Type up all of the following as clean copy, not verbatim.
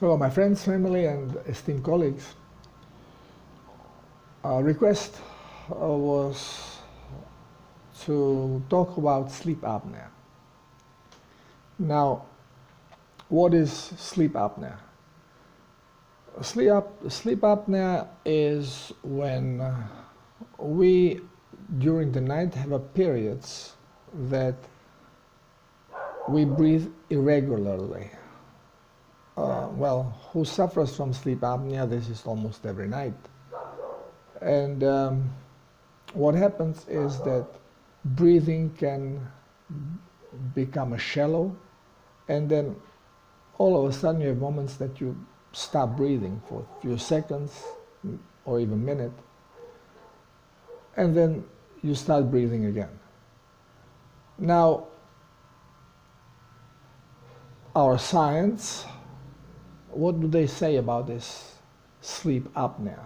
Well, my friends, family, and esteemed colleagues, request was to talk about sleep apnea. Now, what is sleep apnea? Sleep apnea is when we, during the night, have periods that we breathe irregularly. Well, who suffers from sleep apnea, this is almost every night. And what happens is that breathing can become shallow, and then all of a sudden you have moments that you stop breathing for a few seconds or even a minute, and then you start breathing again. Now, our science, what do they say about this sleep apnea?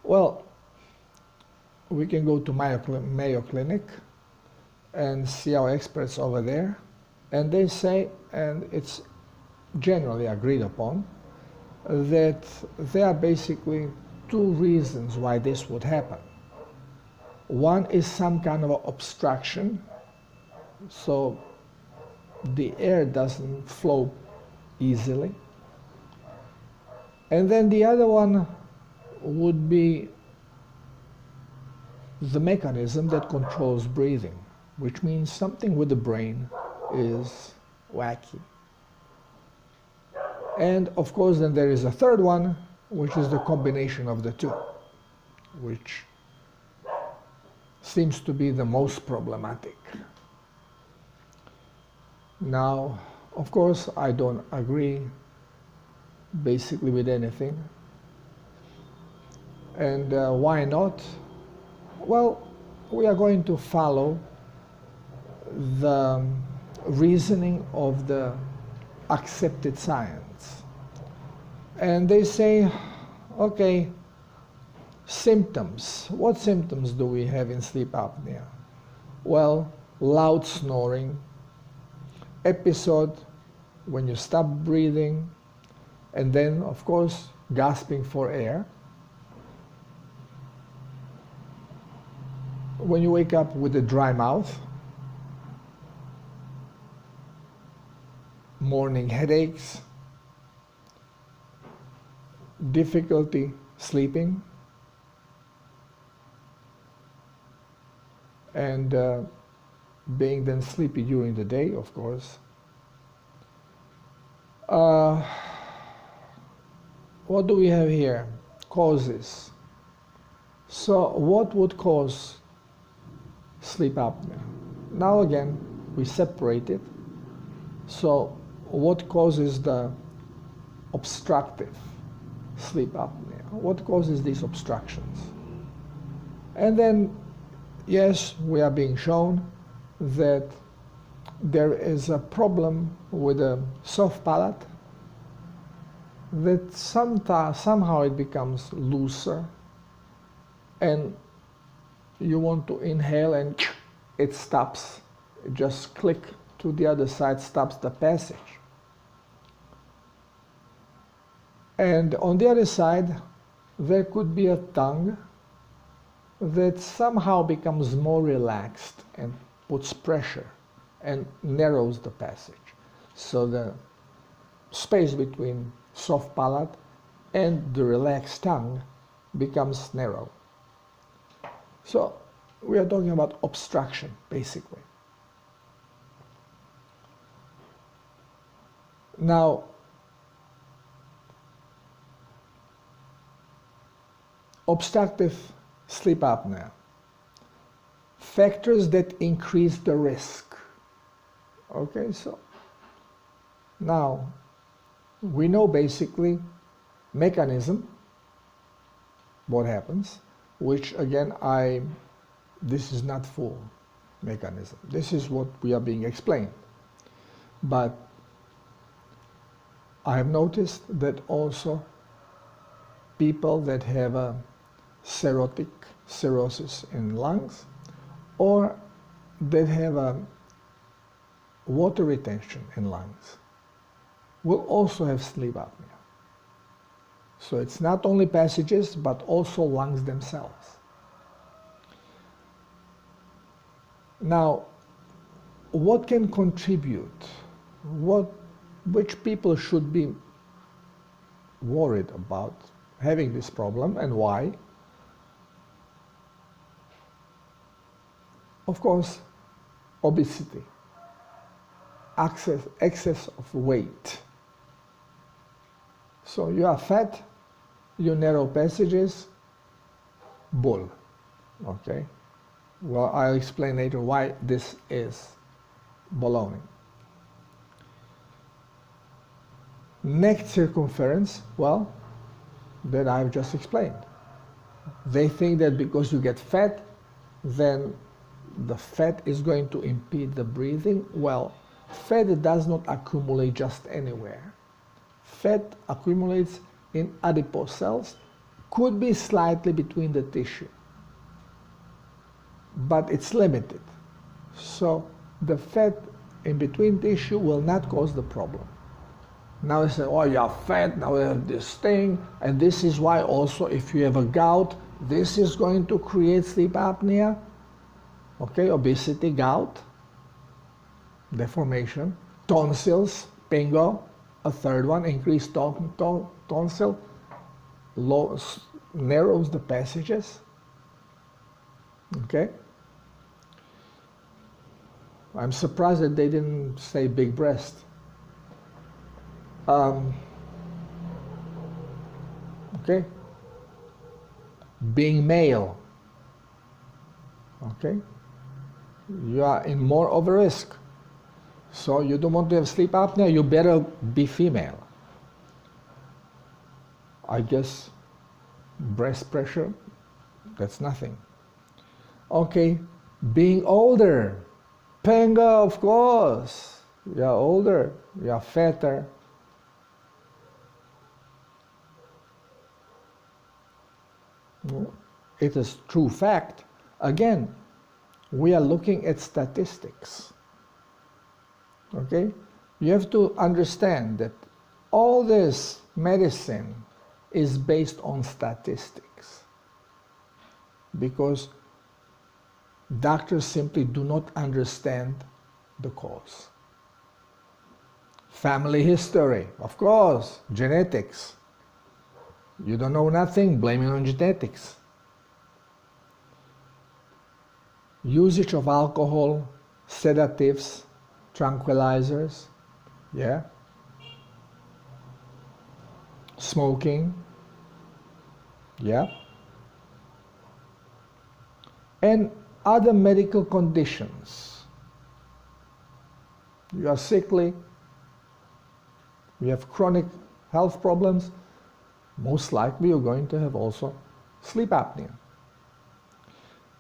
Well, we can go to Mayo Clinic and see our experts over there, and they say, and it's generally agreed upon, that there are basically two reasons why this would happen. One is some kind of obstruction, so the air doesn't flow easily. And then the other one would be the mechanism that controls breathing, which means something with the brain is wacky. And of course, then there is a third one, which is the combination of the two, which seems to be the most problematic. Now, of course, I don't agree basically with anything. And why not? Well, we are going to follow the reasoning of the accepted science. And they say, okay, symptoms. What symptoms do we have in sleep apnea? Well, loud snoring, episode when you stop breathing, and then, of course, gasping for air. When you wake up with a dry mouth, morning headaches, difficulty sleeping, and being then sleepy during the day, of course. What do we have here? Causes. So what would cause sleep apnea? Now again, we separate it. So what causes the obstructive sleep apnea? What causes these obstructions? And then, yes, we are being shown that there is a problem with a soft palate, that somehow it becomes looser, and you want to inhale and it stops. It just click to the other side, stops the passage. And on the other side, there could be a tongue that somehow becomes more relaxed and puts pressure and narrows the passage. So the space between soft palate and the relaxed tongue becomes narrow. So we are talking about obstruction, basically. Now, obstructive sleep apnea. Factors that increase the risk. Okay, so now we know basically mechanism, what happens, which again, this is not full mechanism. This is what we are being explained. But I have noticed that also people that have a cirrhosis in lungs, or that have a water retention in lungs, will also have sleep apnea. So it's not only passages, but also lungs themselves. Now, what can contribute? Which people should be worried about having this problem and why? Of course, obesity, excess of weight. So you are fat, you narrow passages, bull, okay? Well, I'll explain later why this is baloney. Neck circumference, well, that I've just explained. They think that because you get fat, then the fat is going to impede the breathing. Well, fat does not accumulate just anywhere. Fat accumulates in adipose cells, could be slightly between the tissue, but it's limited. So the fat in between tissue will not cause the problem. Now they say, oh, you are fat, now you have this thing, and this is why also if you have a gout, this is going to create sleep apnea. Okay, obesity, gout, deformation, tonsils, bingo, a third one, increased tonsil, narrows the passages. Okay? I'm surprised that they didn't say big breast. Okay? Being male. Okay? You are in more of a risk. So you don't want to have sleep apnea, you better be female. I guess breast pressure, that's nothing. Okay, being older. Panga, of course. You are older, you are fatter. It is true fact. Again, we are looking at statistics. Okay? You have to understand that all this medicine is based on statistics, because doctors simply do not understand the cause. Family history, of course, genetics. You don't know nothing, blame it on genetics. Usage of alcohol, sedatives, tranquilizers, yeah. Smoking, yeah. And other medical conditions. You are sickly, you have chronic health problems, most likely you're going to have also sleep apnea.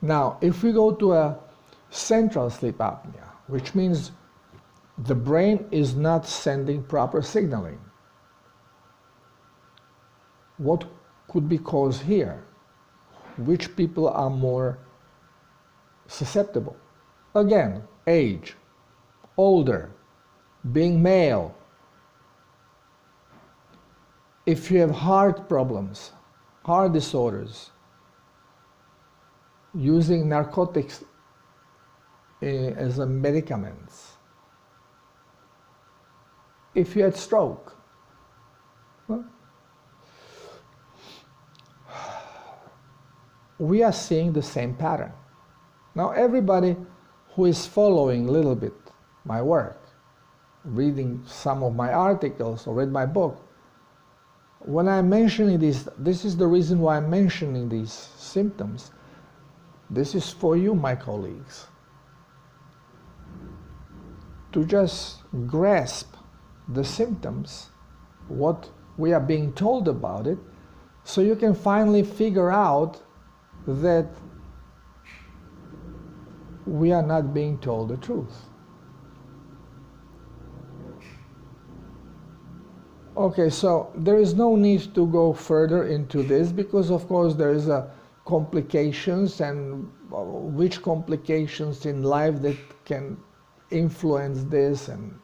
Now, if we go to a central sleep apnea, which means the brain is not sending proper signaling, what could be caused here? Which people are more susceptible? Again, age, older, being male. If you have heart problems, heart disorders, using narcotics as a medicaments. If you had stroke, we are seeing the same pattern. Now everybody who is following a little bit my work, reading some of my articles or read my book, when I'm mentioning this is the reason why I'm mentioning these symptoms. This is for you, my colleagues, to just grasp the symptoms, what we are being told about it, so you can finally figure out that we are not being told the truth. Okay, so there is no need to go further into this, because of course there is a complications, and which complications in life that can influence this and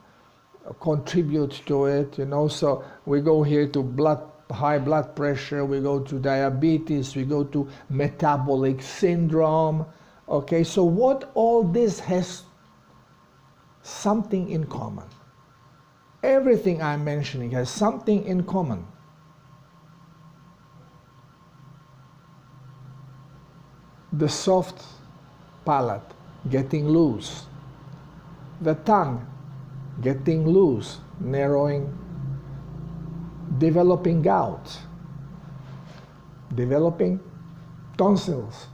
contribute to it, you know. So we go here to blood high blood pressure, we go to diabetes, we go to metabolic syndrome. Okay, so what all this has something in common. Everything I'm mentioning has something in common. The soft palate getting loose, the tongue getting loose, narrowing, developing gout, developing tonsils,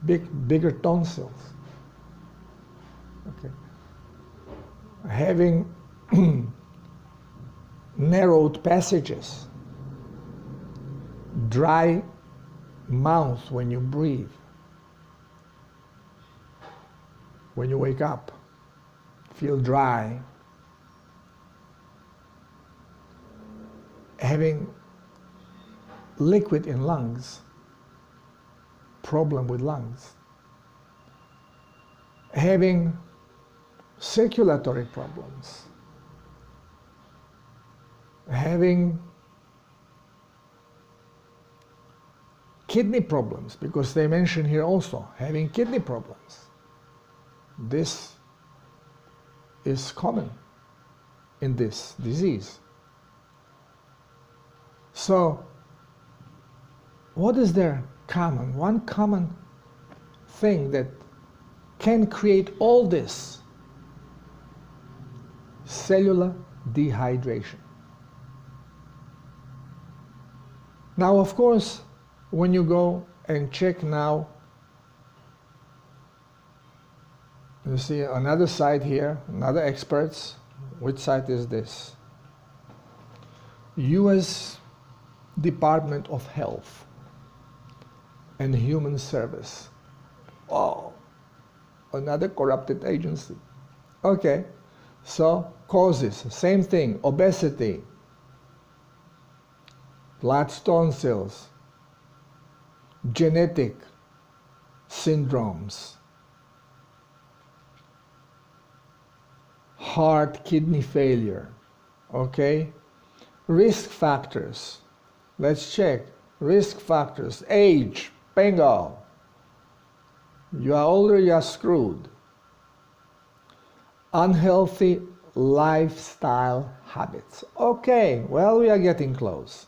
bigger tonsils. Okay. Having narrowed passages, dry mouth when you breathe, when you wake up, feel dry, having liquid in lungs, problem with lungs, having circulatory problems, having kidney problems, because they mention here also having kidney problems. This is common in this disease. So, what is there common? One common thing that can create all this: cellular dehydration. Now, of course, when you go and check now, you see another site here, another experts. Which site is this? U.S. Department of Health and Human Service. Oh, another corrupted agency. Okay, so causes, same thing: obesity, large tonsils, genetic syndromes, heart, kidney failure. Okay, risk factors. Let's check risk factors. Age, bingo. You are older, you are screwed. Unhealthy lifestyle habits. Okay, well, we are getting close.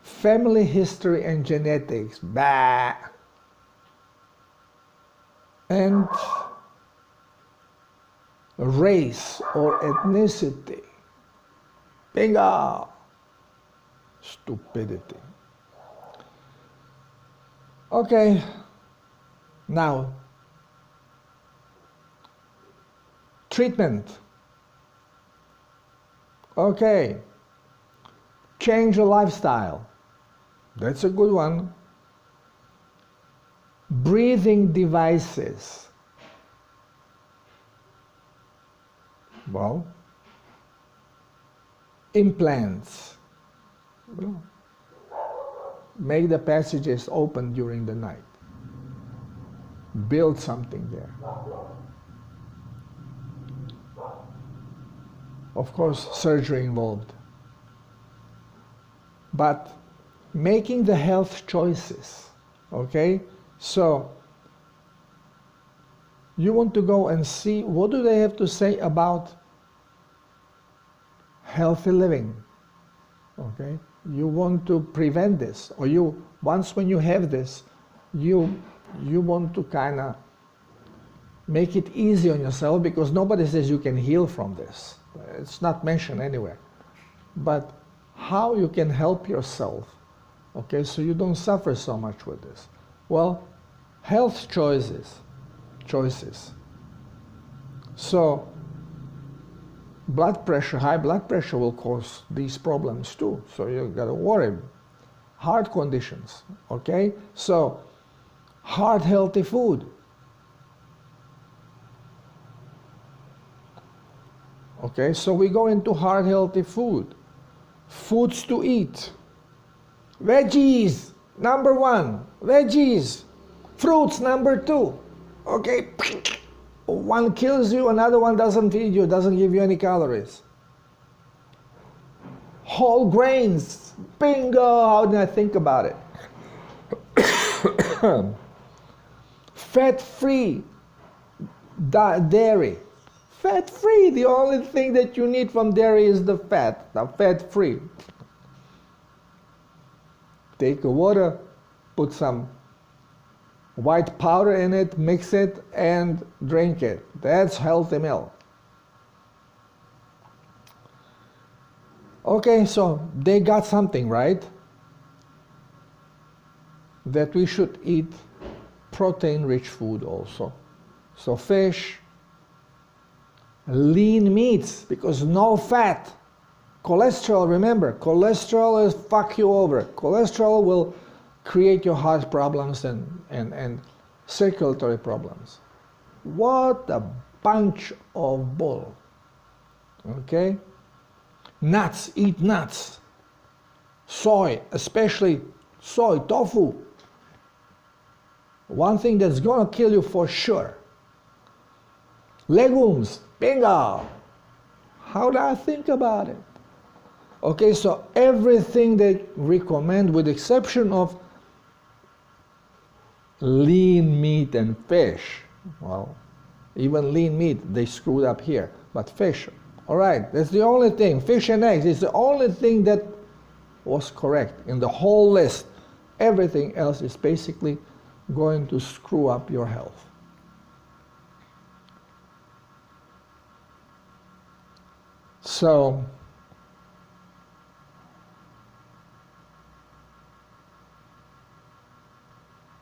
Family history and genetics. Bah. And race or ethnicity. Bingo. Stupidity. Okay, now, treatment. Okay, change your lifestyle. That's a good one. Breathing devices. Well, implants. Well, make the passages open during the night. Build something there. Of course, surgery involved. But making the health choices, okay? So, you want to go and see what do they have to say about healthy living, okay? You want to prevent this, or you, once when you have this, you want to kind of make it easy on yourself, because nobody says you can heal from this. It's not mentioned anywhere. But how you can help yourself, okay, so you don't suffer so much with this. Well, health choices. So, blood pressure, high blood pressure will cause these problems too. So you gotta worry. Heart conditions, okay? So, heart healthy food. Okay, so we go into heart healthy food. Foods to eat. Veggies, number 1. Veggies. Fruits, number 2. Okay, one kills you, another one doesn't feed you, doesn't give you any calories. Whole grains, bingo, how did I think about it? Fat-free dairy. Fat-free, the only thing that you need from dairy is the fat. Now fat-free. Take the water, put some white powder in it, mix it, and drink it. That's healthy milk. Okay, so they got something right, that we should eat protein-rich food also. So fish, lean meats, because no fat. Cholesterol, remember, cholesterol is fuck you over. Cholesterol will create your heart problems and circulatory problems. What a bunch of bull. Okay? Nuts, eat nuts. Soy, especially soy, tofu. One thing that's gonna kill you for sure. Legumes, bingo. How do I think about it? Okay, so everything they recommend with the exception of lean meat and fish. Well, even lean meat, they screwed up here. But fish, all right, that's the only thing. Fish and eggs is the only thing that was correct in the whole list. Everything else is basically going to screw up your health. So,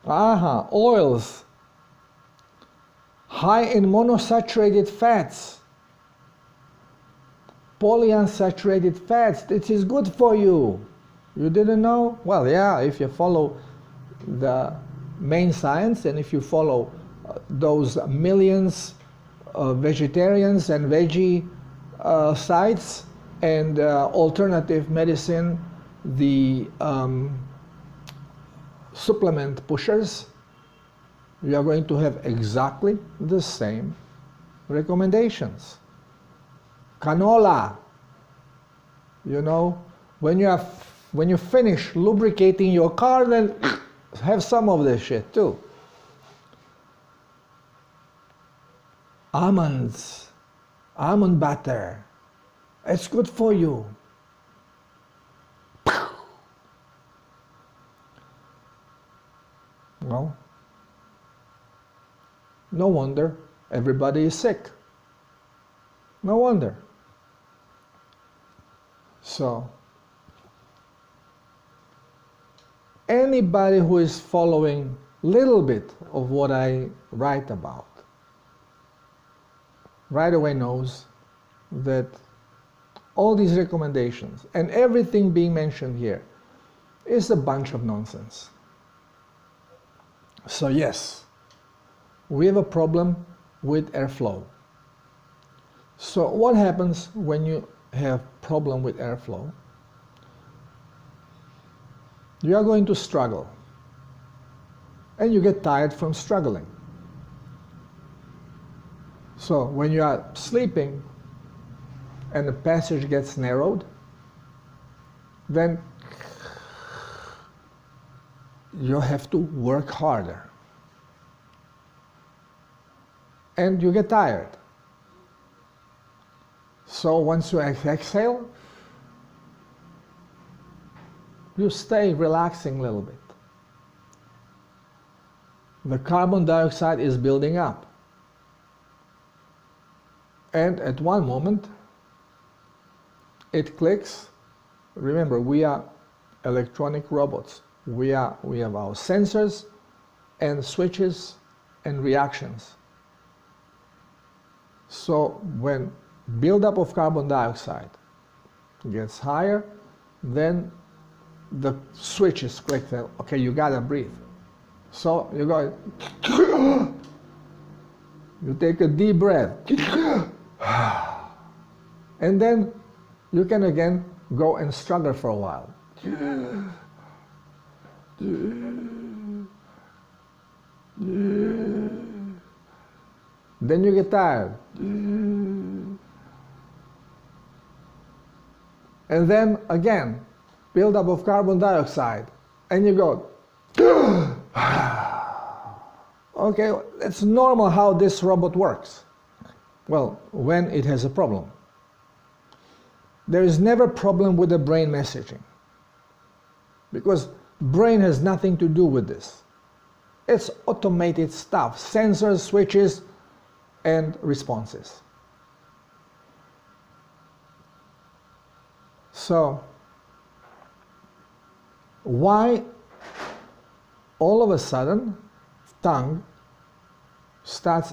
oils, high in monosaturated fats, polyunsaturated fats, this is good for you. You didn't know? Well, yeah, if you follow the main science and if you follow those millions of vegetarians and veggie sites and alternative medicine, the supplement pushers, you are going to have exactly the same recommendations. Canola, you know, when you finish lubricating your car, then have some of this shit too. Almonds, almond butter, it's good for you. Well, no wonder everybody is sick. No wonder. So, anybody who is following a little bit of what I write about right away knows that all these recommendations and everything being mentioned here is a bunch of nonsense. So yes, we have a problem with airflow. So what happens when you have problem with airflow? You are going to struggle, and you get tired from struggling. So when you are sleeping and the passage gets narrowed, then you have to work harder. And you get tired. So once you exhale, you stay relaxing a little bit. The carbon dioxide is building up. And at one moment, it clicks. Remember, we are electronic robots. We have our sensors and switches and reactions. So when buildup of carbon dioxide gets higher, then the switches click. Okay, you gotta breathe. So you go, you take a deep breath, and then you can again go and struggle for a while. Then you get tired. and then again, buildup of carbon dioxide, and you go, okay, it's normal how this robot works. Well, when it has a problem. There is never a problem with the brain messaging, because brain has nothing to do with this. It's automated stuff, sensors, switches, and responses. So, why all of a sudden tongue starts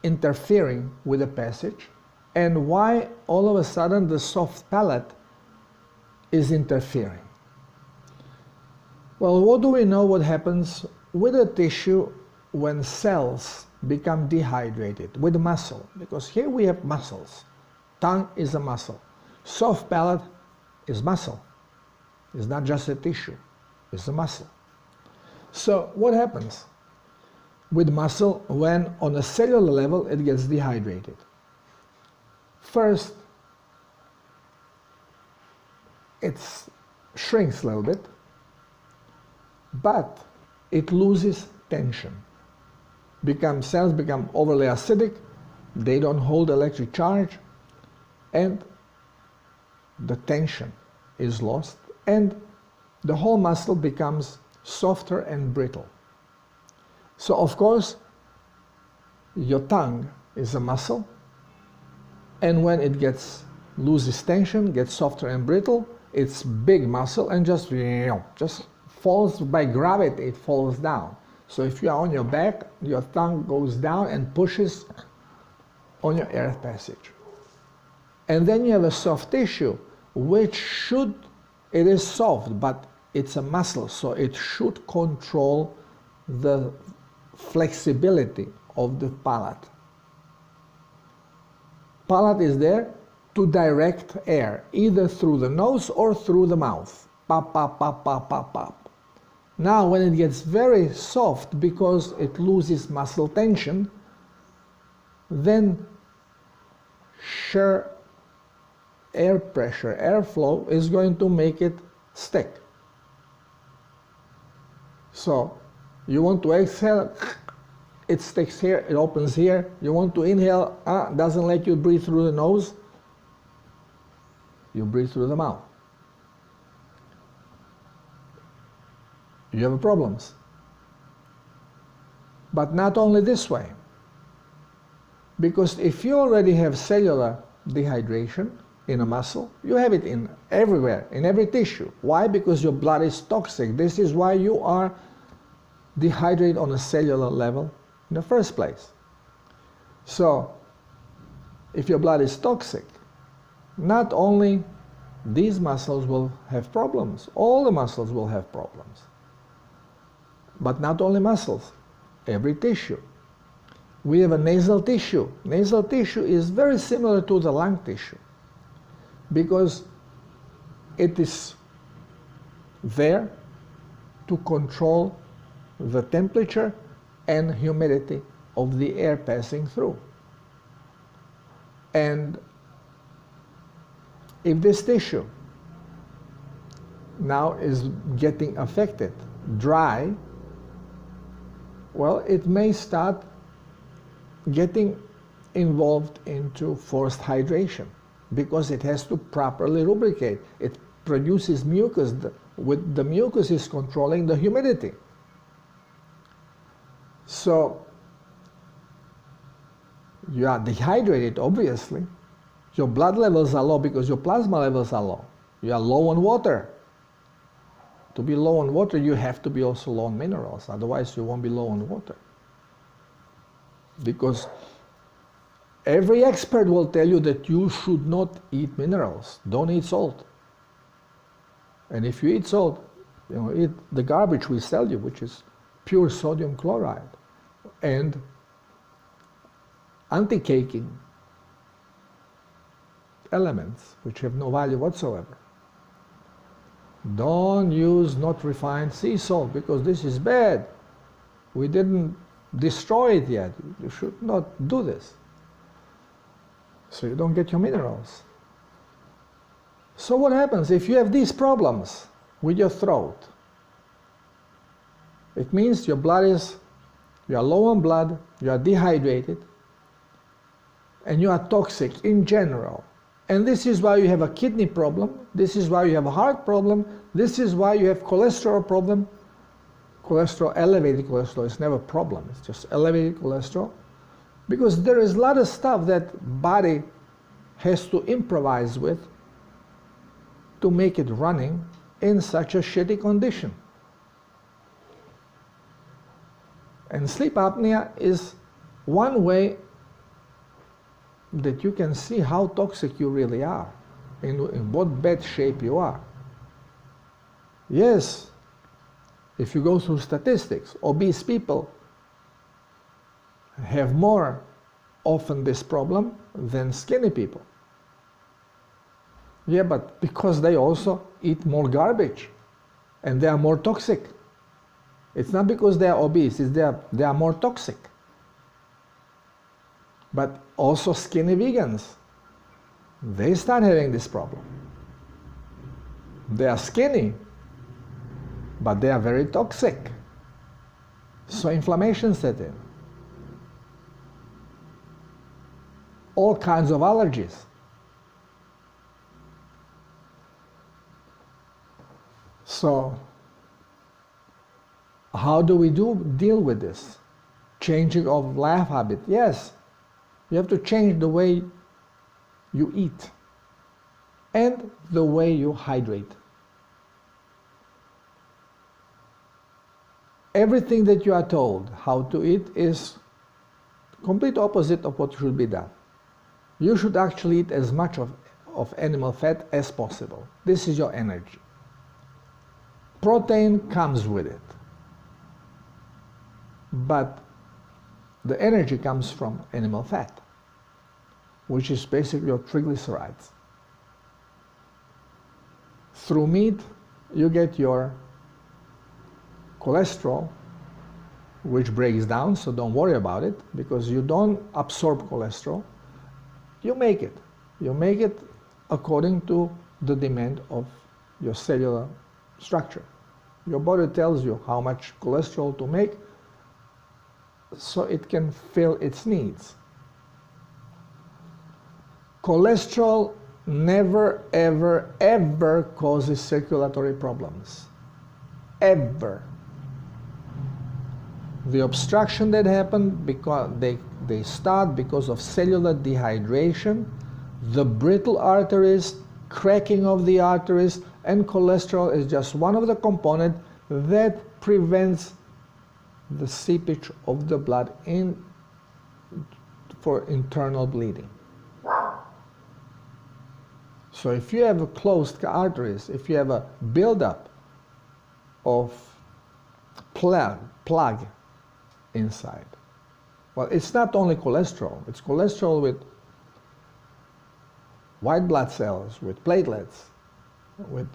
interfering with the passage, and why all of a sudden the soft palate is interfering? Well, what do we know what happens with the tissue when cells become dehydrated, with muscle? Because here we have muscles. Tongue is a muscle. Soft palate is muscle. It's not just a tissue, it's a muscle. So what happens with muscle when on a cellular level it gets dehydrated? First, it shrinks a little bit, but it loses tension. Cells become overly acidic, they don't hold electric charge, and the tension is lost, and the whole muscle becomes softer and brittle. So of course, your tongue is a muscle, and when it loses tension, gets softer and brittle, it's big muscle and just falls by gravity, it falls down. So if you are on your back, your tongue goes down and pushes on your air passage. And then you have a soft tissue, it is soft, but it's a muscle, so it should control the flexibility of the palate. Palate is there to direct air, either through the nose or through the mouth. Pop, pop, pop, pop, pop, pop. Now, when it gets very soft because it loses muscle tension, then sheer air pressure, airflow is going to make it stick. So, you want to exhale, it sticks here, it opens here. You want to inhale, doesn't let you breathe through the nose, you breathe through the mouth. You have problems. But not only this way. Because if you already have cellular dehydration in a muscle, you have it in everywhere, in every tissue. Why? Because your blood is toxic. This is why you are dehydrated on a cellular level in the first place. So, if your blood is toxic, not only these muscles will have problems, all the muscles will have problems. But not only muscles, every tissue. We have a nasal tissue. Nasal tissue is very similar to the lung tissue because it is there to control the temperature and humidity of the air passing through. And if this tissue now is getting affected, dry, well, it may start getting involved into forced hydration because it has to properly lubricate. It produces mucus. With the mucus is controlling the humidity. So you are dehydrated, obviously. Your blood levels are low because your plasma levels are low. You are low on water. To be low on water, you have to be also low on minerals. Otherwise, you won't be low on water. Because every expert will tell you that you should not eat minerals. Don't eat salt. And if you eat salt, eat the garbage we sell you, which is pure sodium chloride and anti-caking elements, which have no value whatsoever. Don't use not refined sea salt because this is bad. We didn't destroy it yet. You should not do this. So you don't get your minerals. So what happens if you have these problems with your throat? It means you are low on blood, you are dehydrated, and you are toxic in general. And this is why you have a kidney problem, this is why you have a heart problem, this is why you have cholesterol problem. Elevated cholesterol is never a problem, it's just elevated cholesterol. Because there is a lot of stuff that body has to improvise with to make it running in such a shitty condition. And sleep apnea is one way that you can see how toxic you really are, in what bad shape you are. Yes, if you go through statistics, obese people have more often this problem than skinny people. Yeah, but because they also eat more garbage and they are more toxic. It's not because they are obese, it's they are more toxic. But also skinny vegans, they start having this problem. They are skinny, but they are very toxic. So inflammation set in. All kinds of allergies. So how do we deal with this? Changing of life habit. Yes, you have to change the way you eat and the way you hydrate. Everything that you are told how to eat is complete opposite of what should be done. You should actually eat as much of animal fat as possible. This is your energy. Protein comes with it. But the energy comes from animal fat, which is basically your triglycerides. Through meat, you get your cholesterol, which breaks down, so don't worry about it, because you don't absorb cholesterol. You make it. You make it according to the demand of your cellular structure. Your body tells you how much cholesterol to make so it can fill its needs. Cholesterol never, ever, ever causes circulatory problems. Ever. The obstruction that happen because they start because of cellular dehydration, the brittle arteries, cracking of the arteries, and cholesterol is just one of the components that prevents the seepage of the blood for internal bleeding. So if you have closed arteries, if you have a buildup of plug inside, well, it's not only cholesterol, it's cholesterol with white blood cells, with platelets, with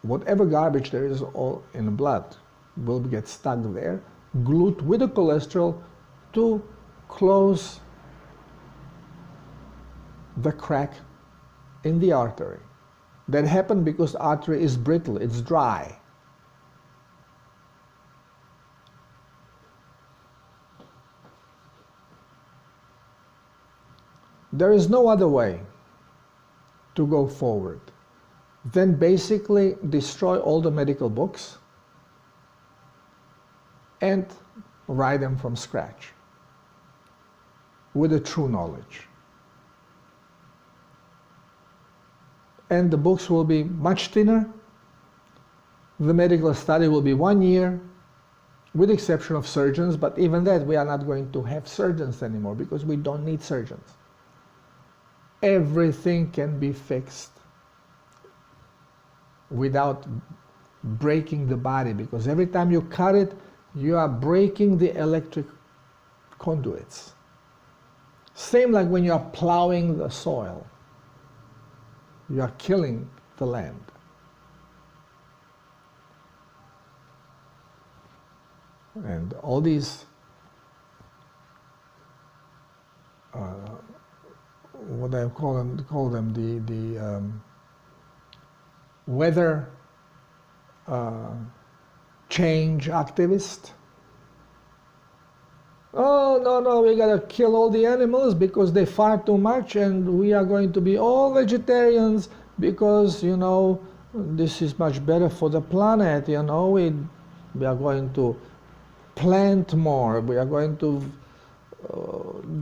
whatever garbage there is all in the blood will get stuck there, glued with the cholesterol to close the crack in the artery. That happens because the artery is brittle, it's dry. There is no other way to go forward than basically destroy all the medical books and write them from scratch with the true knowledge. And the books will be much thinner. The medical study will be 1 year, with the exception of surgeons, but even that we are not going to have surgeons anymore because we don't need surgeons. Everything can be fixed without breaking the body, because every time you cut it, you are breaking the electric conduits. Same like when you are plowing the soil. You are killing the land. And all these what I call them weather change activist. Oh, no, no, we gotta kill all the animals because they far too much, and we are going to be all vegetarians because, you know, this is much better for the planet, you know, we are going to plant more, we are going to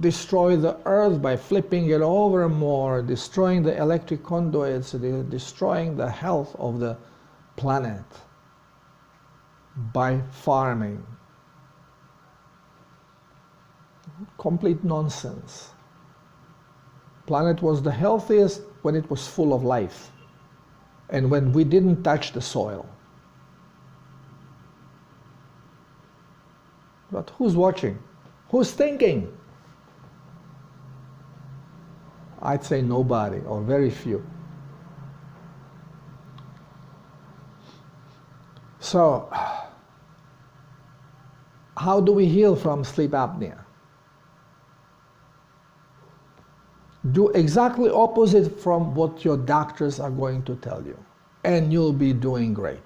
destroy the earth by flipping it over more, destroying the electric conduits, destroying the health of the planet by farming. Complete nonsense. Planet was the healthiest when it was full of life and when we didn't touch the soil. But who's watching? Who's thinking? I'd say nobody, or very few. So, how do we heal from sleep apnea? Do exactly opposite from what your doctors are going to tell you, and you'll be doing great.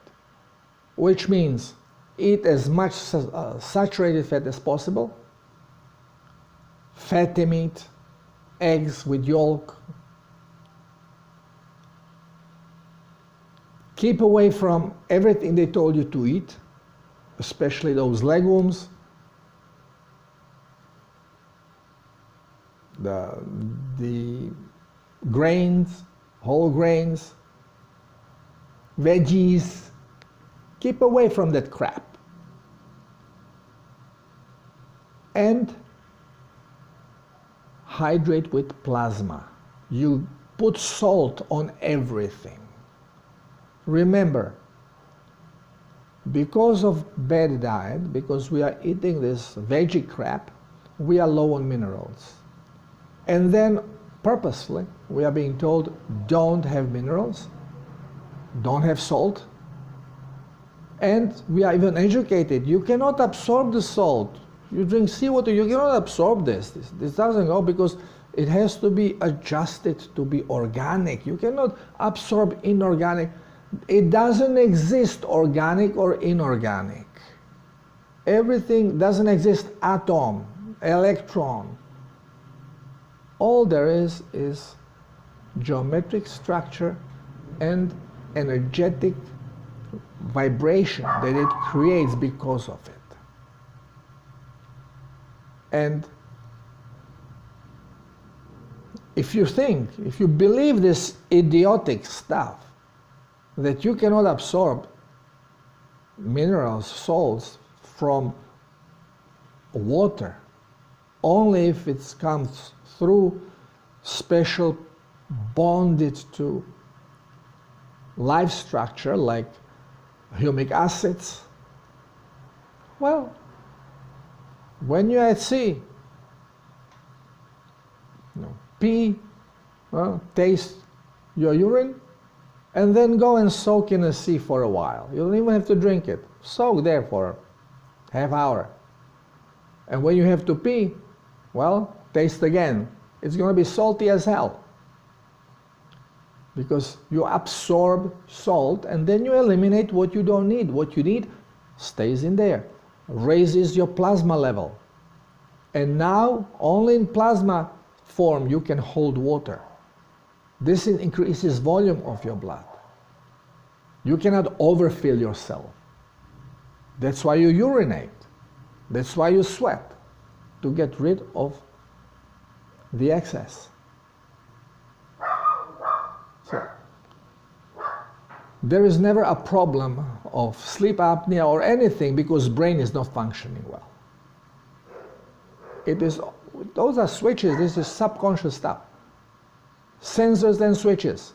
Which means eat as much saturated fat as possible, fatty meat, eggs with yolk. Keep away from everything they told you to eat, especially those legumes, the grains, whole grains, veggies. Keep away from that crap. And hydrate with plasma. You put salt on everything. Remember, because of bad diet, because we are eating this veggie crap, we are low on minerals. And then purposefully, we are being told, don't have minerals, don't have salt. And we are even educated. You cannot absorb the salt. You drink seawater, you cannot absorb this. This doesn't go because it has to be adjusted to be organic. You cannot absorb inorganic. It doesn't exist organic or inorganic. Everything doesn't exist atom, electron. All there is geometric structure and energetic vibration that it creates because of it. And if you believe this idiotic stuff, that you cannot absorb minerals, salts from water, only if it comes through special bonded to life structure like humic acids. Well, when you're at sea, pee, taste your urine, and then go and soak in the sea for a while. You don't even have to drink it. Soak there for a half hour. And when you have to pee, well, taste again. It's going to be salty as hell. Because you absorb salt and then you eliminate what you don't need. What you need stays in there. Raises your plasma level. And now, only in plasma form you can hold water. This increases volume of your blood. You cannot overfill yourself. That's why you urinate. That's why you sweat, to get rid of the excess. So, there is never a problem of sleep apnea or anything because brain is not functioning well. Those are switches, this is subconscious stuff. Sensors and switches.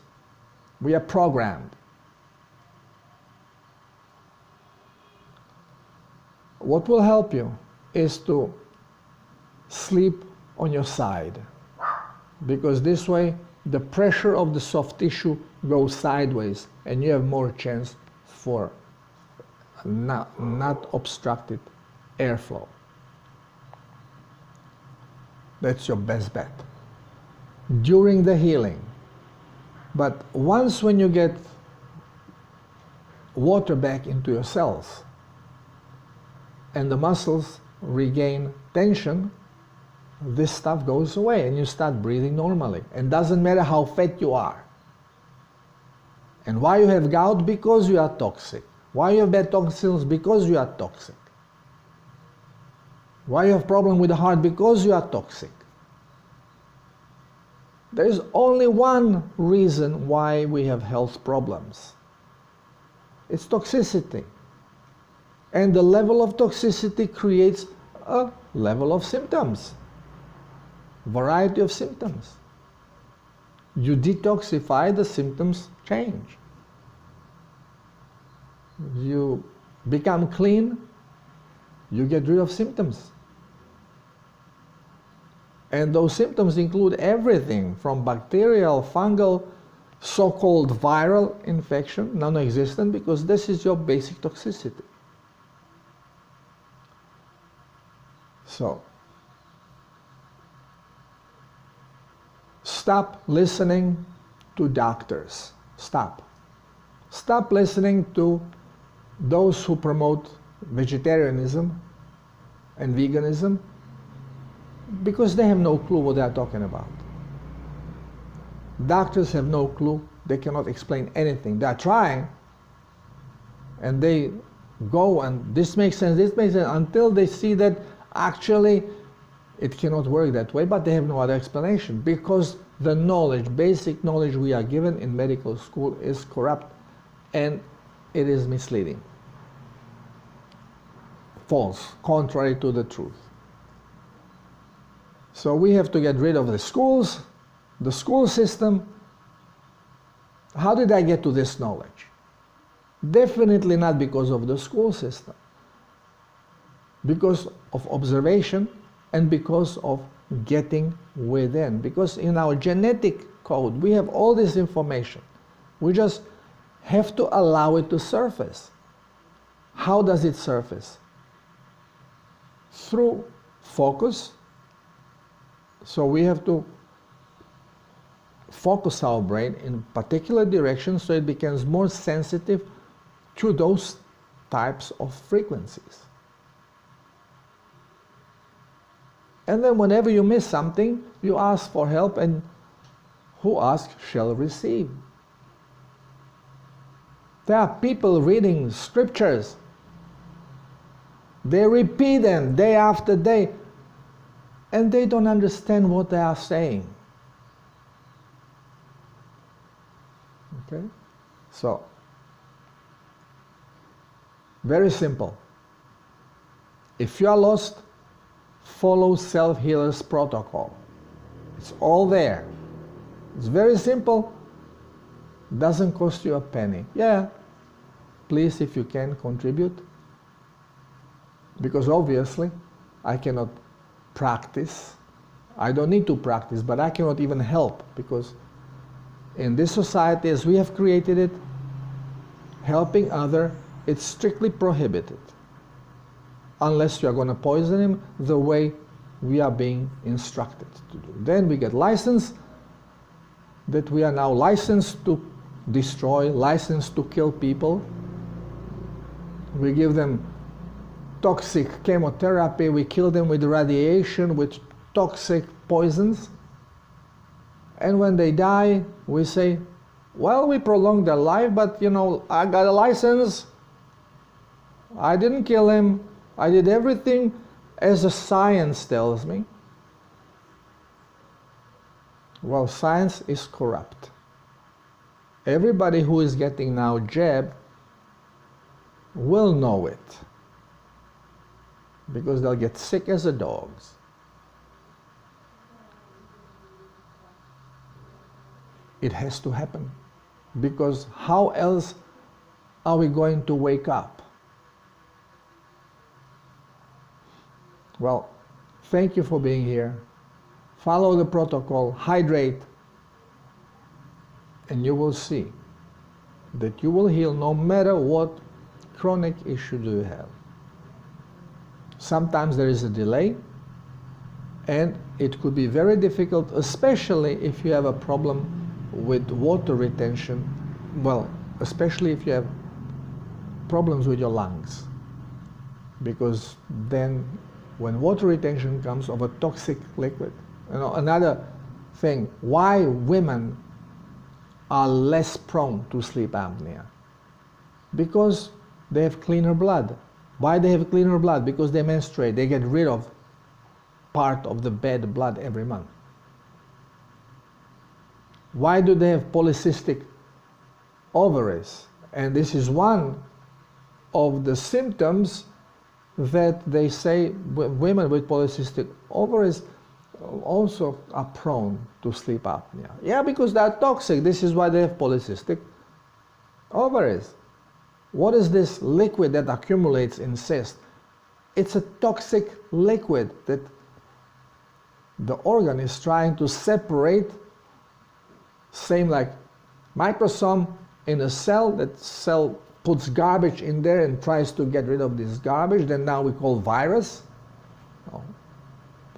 We are programmed. What will help you is to sleep on your side, because this way the pressure of the soft tissue goes sideways and you have more chance for not obstructed airflow. That's your best bet during the healing. But once when you get water back into your cells and the muscles regain tension, this stuff goes away and you start breathing normally. And doesn't matter how fat you are. And why you have gout? Because you are toxic. Why you have bad toxins? Because you are toxic. Why you have problem with the heart? Because you are toxic. There is only one reason why we have health problems. It's toxicity. And the level of toxicity creates a level of symptoms. Variety of symptoms. You detoxify, the symptoms change. You become clean, you get rid of symptoms. And those symptoms include everything from bacterial, fungal, so-called viral infection, non-existent, because this is your basic toxicity. So, stop listening to doctors. Stop. Stop listening to those who promote vegetarianism and veganism, because they have no clue what they are talking about. Doctors have no clue. They cannot explain anything. They are trying, and they go and this makes sense, until they see that actually it cannot work that way, but they have no other explanation, because the knowledge, basic knowledge we are given in medical school is corrupt and it is misleading. False, contrary to the truth. So we have to get rid of the schools, the school system. How did I get to this knowledge? Definitely not because of the school system. Because of observation and because of getting within. Because in our genetic code, we have all this information. We just have to allow it to surface. How does it surface? Through focus. So we have to focus our brain in particular directions so it becomes more sensitive to those types of frequencies. And then whenever you miss something, you ask for help, and who asks shall receive. There are people reading scriptures. They repeat them day after day, and they don't understand what they are saying. Okay? So, very simple. If you are lost, follow Self-Healer's protocol. It's all there. It's very simple. Doesn't cost you a penny. Yeah, please, if you can, contribute. Because obviously, I cannot practice. I don't need to practice, but I cannot even help, because in this society, as we have created it, helping other, it's strictly prohibited. Unless you are going to poison him the way we are being instructed to do. Then we get license, that we are now licensed to destroy, licensed to kill people. We give them toxic chemotherapy, we kill them with radiation, with toxic poisons. And when they die, we say, well, we prolonged their life, but you know, I got a license. I didn't kill him. I did everything as the science tells me. Well, science is corrupt. Everybody who is getting now jab will know it, because they'll get sick as the dogs. It has to happen, because how else are we going to wake up? Well, thank you for being here. Follow the protocol, hydrate, and you will see that you will heal no matter what chronic issue do you have. Sometimes there is a delay, and it could be very difficult, especially if you have a problem with water retention. Well, especially if you have problems with your lungs. Because then when water retention comes of a toxic liquid, another thing, why women are less prone to sleep apnea? Because they have cleaner blood. Why they have cleaner blood? Because they menstruate, they get rid of part of the bad blood every month. Why do they have polycystic ovaries? And this is one of the symptoms that they say women with polycystic ovaries also are prone to sleep apnea. Yeah, because they're toxic. This is why they have polycystic ovaries. What is this liquid that accumulates in cyst? It's a toxic liquid that the organ is trying to separate, same like microsome in a cell. That cell puts garbage in there and tries to get rid of this garbage. Then now we call virus. Oh,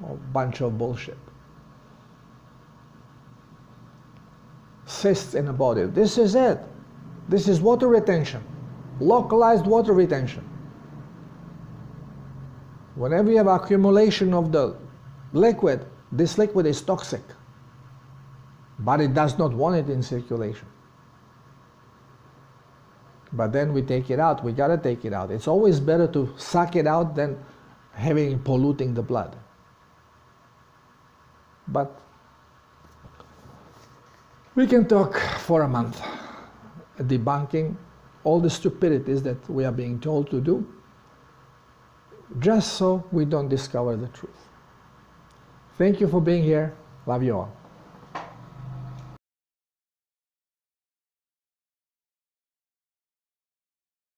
a bunch of bullshit. Cysts in the body. This is it. This is water retention. Localized water retention. Whenever you have accumulation of the liquid, this liquid is toxic. But it does not want it in circulation. But then we take it out. We gotta take it out. It's always better to suck it out than having polluting the blood. But we can talk for a month debunking all the stupidities that we are being told to do, just so we don't discover the truth. Thank you for being here. Love you all.